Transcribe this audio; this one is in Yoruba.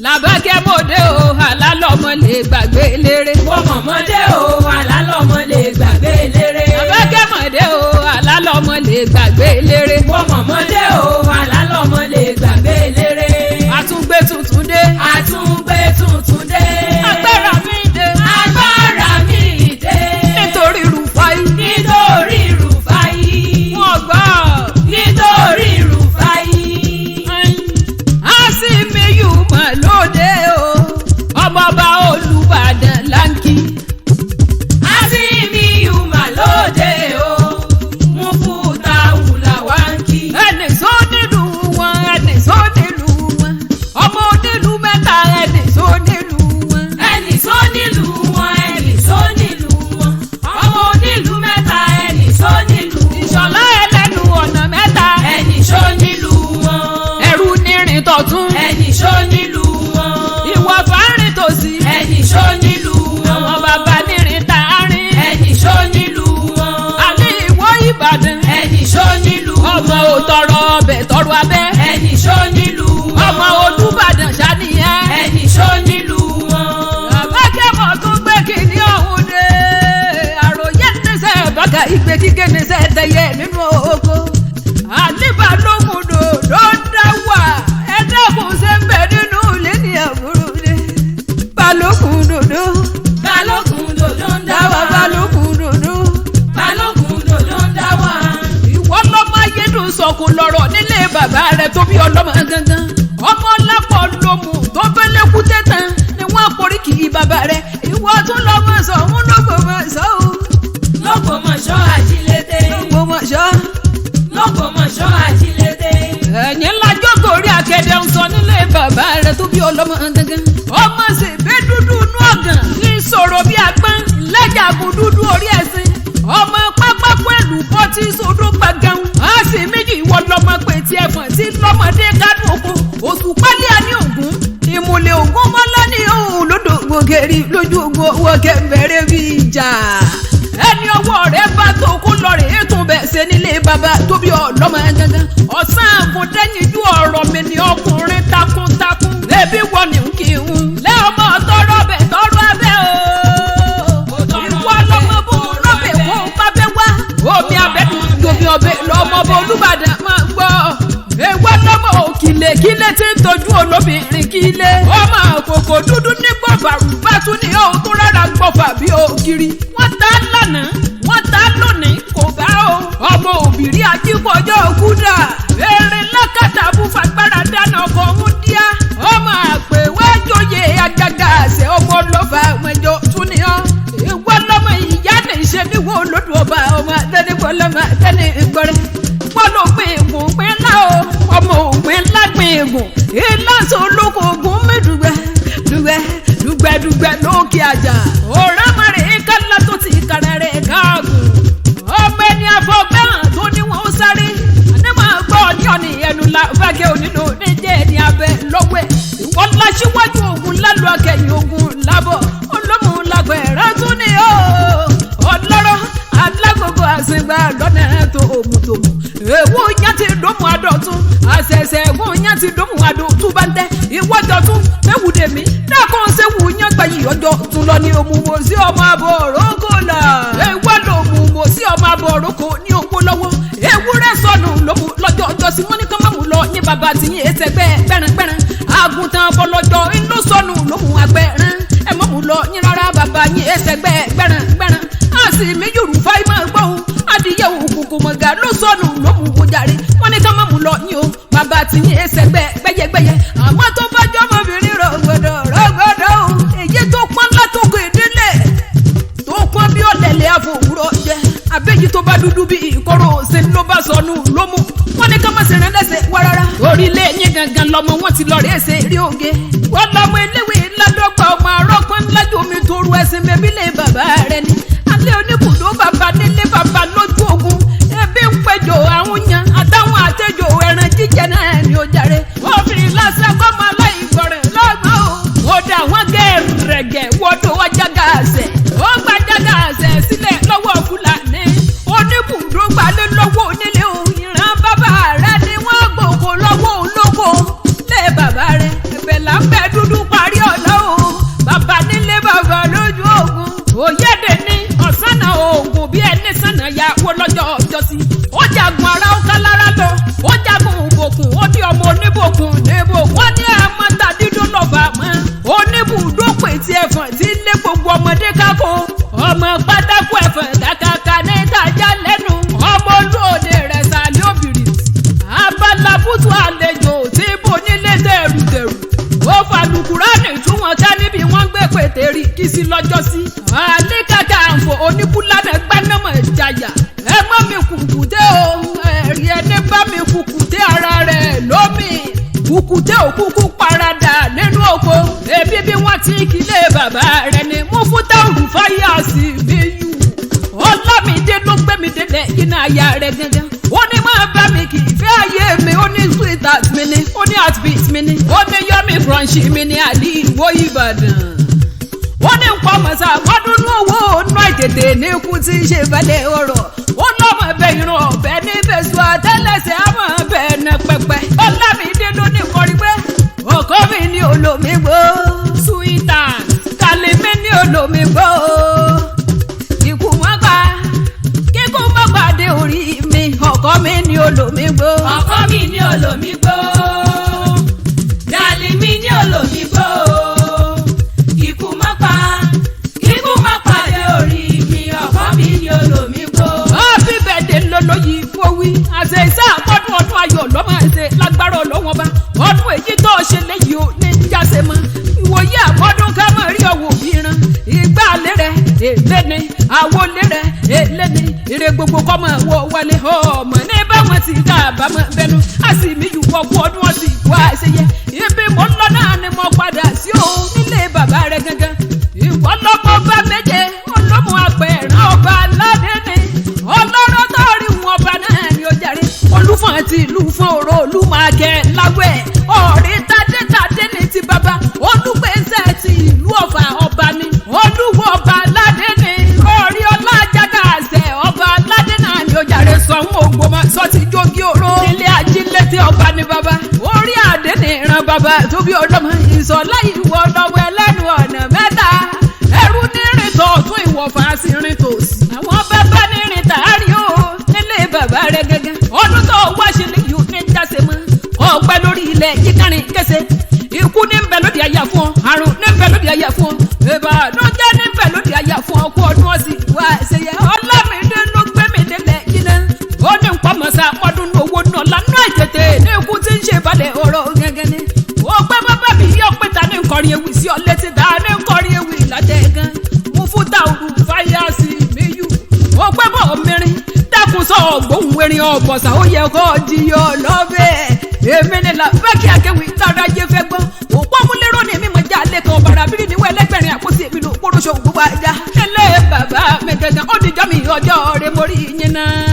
làbákẹ́ mọ̀dé o àlálọ́mọ lè gbàgbé eléré. wọ́n mọ̀mọ́dé o àlálọ́mọ lè gbàgbé eléré. làbákẹ́ mọ̀dé o àlálọ́mọ lè gbàgbé eléré. wọ́n mọ̀mọ́dé o àlálọ́mọ lè gbàgbé eléré. àtúngbé tuntun dé. àtúngbé tuntun dé. agbára mi dé. agbára mi dé. nítorí Rufai. nítorí Rufai. wọ́n gbọ́. nítorí Rufai. Asimiyu mà lóde o ọmọọba Olúbàdàn láǹkì. Asimiyu mà lóde o Mufutahu làwáǹkì. ẹnì sọ nílùú wọn ẹnì sọ nílùú wọn ọmọ onílùú mẹ́ta ẹnì sọ nílùú wọn. ẹnì sọ nílùú wọn ẹnì sọ nílùú wọn ọmọ onílùú mẹ́ta ẹnì sọ nílùú wọn. Ìṣọ̀lá ẹlẹ́nu ọ̀nà mẹ́ta. ẹnì sọ nílùú wọn. ẹrú nírin tọ̀tún. ẹnì sọ nílùú wọn. ìwọ fàárín tòsí. ẹnì sọ nílùú wọn. àwọn bàbá nírin tààrin. ẹnì sọ nílùú wọn. àní ìwọ Ìbàdàn. ẹnì sọ nílùú wọn. ọmọ òtọrọ ọbẹ̀ tọrọ abẹ́. ẹnì sọ nílùú wọn. ọmọ Olúbàdàn ṣàníyàn. ẹnì sọ nílùú wọn. àbákẹ́mọ̀ tó gbé kìíní ọ̀hún dé. àròyé níṣẹ́ bàgà ìgbé kíké níṣẹ́ tẹ̀yẹ nínú oko. àníbà ló mú dòdò dá wà. ẹ dákun ṣe ń bẹ nínú ilé ní àbúrò dé. balógun dòdò. balógun dòdò ń dá dáwà wà. balógun dòdò. balógun dòdò ń dá wà. ìwọ lọmọ ayédùn sọkò lọ́rọ̀ nílé bàbá rẹ tó bí ọlọ́mọ gangan. ọmọ lápọ̀ lomù tó fẹ́lẹ́ kú tẹ́tàn ni wọ́n porí kì í bàbá rẹ. ìwọ tún lọ́mọ sọ òun lọ́gbọ̀mọ̀ṣọ́ o. lọ́gbọ̀mọ̀ṣọ́ àjílété. lọ́gbọ̀mọ̀ṣọ́. lọ́gbọ̀mọ̀ṣọ́ àjílété. ẹ̀yìn lájọ́ gòrí àkẹ́dẹ̀ ń sọ nílé bàbá rẹ tó bí ọlọ́mọ gangan. ọmọ ṣèbé dúdú inú ọ̀gàn ní ìṣòro bí agbọ́n lẹ́jàgùn dúdú orí ẹ̀sìn. ọmọ pápákọ̀ èlù bọ́ tí sodó gbàgán. a sì méjì ìwọ lọmọ pé tí ẹ̀fọ̀n tí lọ́mọdé kánú oko. oṣù pálí àní ògún ìmùlẹ̀ ògún mọ́lá ní òun lódò gbòkèrè lójú ogun owó kẹfẹ́rẹ́ bí ìjà. ẹni ọwọ́ rẹ̀ bá tó kó lọ rè é tún bẹ̀ ṣe nílé bàbá tó bí ọlọ́mọ gangan. ọ̀sán àgùndẹ́yinjú ọ̀rọ̀ mi ni ọkùnrin takuntakun. ẹbí wọ ni kí n lẹ́ ọmọ tọrọ bẹ̀ tọrọ abẹ́ o. ìwọ lọmọ bó rọ́bẹ̀ kó pábẹ́ wá. omi abẹ́dùn domi ọbẹ̀ lọ́mọ bó Olúbàdàn máa gbọ́. ìwọ lọmọ òkìlè kílẹ̀ tí ń tọ́jú olóbìnrin kílẹ̀. ọmọ àkókò dúdú ní gbọ̀fàrù bá tún ní òun tó rárá gbọ̀fà bí ògiri. wọ́n ta lánàá wọ́n ta lónìí kò bá o. ọmọ òbírí ajíkọjọ́ òkúta. èrè lákàtà búfagbára dáná ọkọ̀ ń díá. ọmọ àpèwájòyè àgàgà àṣẹ ọmọ lọ́fà mẹ́jọ tún ní ọ́. ìwọ lọmọ ìyá ní ìṣe níwò lódò ọba ọmọ àtẹnigbọlọmọ àtẹnigbọrẹ. wọ́n ló gbé egun gbé ńlá o. ọmọ ògbìn ńlá gbé egun. ìlàsọ olóko ogun mẹ́dùgbẹ́ dùgbẹ́ dùgbẹ́ dùgbẹ́ lókè àjà. òrà márẹ̀ kálá tó ti kàrẹ́ rẹ̀ káàgùn. ọmọ ẹni afọgbẹ́hàn tó ní wọn ó sáré. àní máa gbọ́ ní ọ̀nì ẹnu la fàgẹ́ onílò níjẹ́ ẹni abẹ lọ́wọ́ ẹ̀. ìwọ́n ńlá síwájú ogun lálù akẹ́yìn ogun lábọ̀. olómù lágbẹ̀rẹ̀ tún ní o. ọlọ́rọ̀ alágbogbo àṣegbà lọ́nà tó òmùtòmù. èwo yẹn ti dómù adọ̀tún. àṣẹ̀ṣẹ̀ èwo yẹn ti dómù adọ̀tún bá ń tẹ́. ìwọ́jọ tún ewúde mi dákun ṣe wù yẹn gbẹ̀yì ọjọ́ tún lọ ní òmùwò sí ọmọ àbọ̀ òrókò là. èwo ló òmùwò sí ọmọ àbọ̀ òrókò ní owó lọ́wọ́. ewúrẹ́ sọnù lómù lọ́jọ́ ọjọ́ sí wọn ní kán máa mú lọ ní bàbá tìyín ẹsẹ̀ gbẹ̀rẹ̀gbẹ̀rẹ̀. àgùntàn bọ̀lọ́jọ́ inú sọnù lómù àgbẹ̀rẹ̀. ẹ mọ̀ mú lọ ní rárá bàbá yín ẹsẹ̀ gbẹ̀rẹ̀gbẹ̀rẹ̀. Asimiyu Rufai máa gbọ́ o. adìyẹ òkùnkùn mọ̀gà ló sọnù lómù ojàre. wọ́n ní ká máa mú lọ ní o bàbá tìyín ẹsẹ̀ gbẹ̀yẹgbẹ̀yẹ. àmọ́ tó bá jọ́ ọmọbìnrin rọ̀gbọ̀dọ̀ rọ̀gbọ̀dọ̀ o. èyí tó pọ́n látòkè ìdílé tó pọ́n bí ọ̀lẹ̀lẹ̀ àfòwúrọ̀ jẹ. àbẹ́yìí tó bá dúdú bí ìkóró ṣe ló bá sọnù lómù. wọ́n ní ká má ṣe rán lẹ́sẹ̀ wá rárá. orílẹ̀ yín gangan lọmọ wọn ti lọ rẹ̀ ṣe rí oge. wọ́n lọmọ eléwé ládọ́gba ọmọ arọ́pọ́n ńlájú omi tó ru ẹsìn bẹ́bílẹ̀ bàbá rẹ̀ ni. alẹ́ oníbùdó bàbá nílé bàbá lójú ogun. ẹbí ń péjọ àwọn yan àtàwọn àtẹjọ ẹran jíjẹ náà ni ó jàre. obìnrin lásán kọ́ máa láì gbọ̀rẹ̀ lọ́gbọ̀n o. ó dà wọ́n gẹ̀ẹ́rẹ̀gẹ̀ wọ́dọ̀ wá jágà àṣẹ. ó gba jágà àṣẹ sílẹ̀ lọ́wọ́ Fúlàní. oníbùdó gbalẹ̀ lọ́wọ́ onílé o. ìran bàbá rẹ̀ ni wọ́n gbòkó lọ́wọ́ olóko. lé bàbá rẹ̀ ẹ̀bẹ̀ là ń bẹ dúdú tètè rí kí sí lọ́jọ́ sí. àlékàkà àǹfọ̀ oníbúlánà gbanámọ̀ ìjàyà ẹ mọ́ mi kùkùté o ẹ̀rí ẹni bá mi kùkùté ara rẹ̀ lómi kùkùté òkúkú parada nínú oko ebi bí wọ́n ti kílé bàbá rẹ̀ ni mú fún táwọn fáyà sí mi yù ọlámídé ló gbé mi délẹ̀ iná aya rẹ̀ gangan ó ní máa bá mi kì í fẹ́ ayé mi ó ní sweet heart mi ni ó ní heartbeat mi ni ó ní yọmi brunch mi ni àlì ìwó Ìbàdàn ó ní nǹkan mọ̀sá mọ́dún owó ọ̀nà ìtètè ní ikú tí ń ṣe balẹ̀ ọ̀rọ̀ ó lọ́mọ bẹ irun ọ̀bẹ ní fèsù àtẹ́lẹsẹ̀ àmọ́ bẹ ẹ̀nà pẹpẹ ọlámídé ló ní kọrin pé ọkọ mi ní olómi gbó sweet heart kàlí mi ní olómi gbó ikú wọn pa kíkú mọ́ pàdé orí mi ọkọ mi ní olómi gbó. ọkọ mi ní olómi gbó dàlí mi ní olómi gbó ikú má pa kíkú má pàdé orí mi ọkọ mi ní olómi gbó. happy birthday lọ́lọ́yìí fowí àṣẹ iṣẹ́ àkọ́dún ọdún ayọ̀ lọ́mọ ẹ̀ṣẹ̀ lágbára ọlọ́wọ́n bá ọdún èyí tó ṣe léyìí ó ní jáse mọ́ ìwòye àkọ́dún ká mọ̀ rí ọwọ́ òbí ran ìgbà lérẹ̀ èlé ni àwọn lérẹ̀ èlé ni ire gbogbo kọ́ mọ̀ wọ wálé ọmọ ní báwọn ti ká àbámọ̀ bẹnu a sì mí yù wọ́pọ̀ ọdún ọ̀sìn ìwọ àṣeyẹ ibi mo ń lọ náà ni mo padà sí o nílé bàbá rẹ gangan ìwọ lọ́mọ bá méje ọlọ́mọ apẹ̀rẹ̀ ọba aládé ni ọlọ́rọ̀ tó rí wọn ọba náà ni ó jàre olúfọ̀n àti ìlú fún òró olúmọ̀ọ́kẹ́ láwẹ̀ ọ̀rí tádétádé ní ti bàbá olúgbèsè ti ìlú ọ̀fà ọba ni olúwo ọba aládé ni orí ọlájàgà àṣẹ ọba aládé náà ni ó jàre sọ̀hún Ògbómọ̀ṣọ́ ti jógi oró ilé ajílété ọba ni bàbá orí àdé ni ìran bàbá tó bí ọlọ́mọ ìsọ̀lá ìwọ lọ́wọ́ ẹlẹ́nu ọ̀nà mẹ́ta ẹrú ní rìn tọ̀tún ìwọ̀fà sí rìn tòsí àwọn bàbá ní rìn tààrí o nílé bàbá rẹ gẹ́gẹ́ ọdún tó wá ṣe lè yóò ní jáse mọ́ ọgbẹ́ lórí ilẹ̀ yíkárin kése ikú ní bẹ lóde àyà fún ọ àrùn ní bẹ lóde àyà fún ọ ìbànújẹ́ ní bẹ lóde àyà fún ọ kó ọdún ọ̀sìn wá ṣẹyẹ ọlámídé ló gbé mi délẹ̀ yíná ó ní nǹkan mọ̀sá ọdún owó náà lánà ìtètè ní ikú tí ń ṣe balẹ̀ ọ̀rọ̀ gẹ́gẹ́ ni ó gbé bàbá mi yọ pé ta ní nkọrin ewì sí ọ létí ta ní nkọrin ewì látẹ̀ gan mo fún táwọn fáyà sí mi yù ó gbé bọ̀ mìíràn dákun sọ ọgbóhùn erin ọ̀bọ̀sà ó yẹ kó jiyọ̀ lọ́bẹ̀ èmi ni là fẹ́ kí akéwì tára yé fẹ́ gbọ́ òpó múlẹ́rọ́ ni mímọ já lẹ́kọ̀ọ́ bàrà bírí ni wọ́n ẹlẹ́gbẹ̀rin àpótí èmi ló kóró ṣòwò gbogbo ajá ilé bàbá mi gẹ́gẹ́ ó dìjọ́ mi ọjọ́ rẹ̀ mórí yín náà.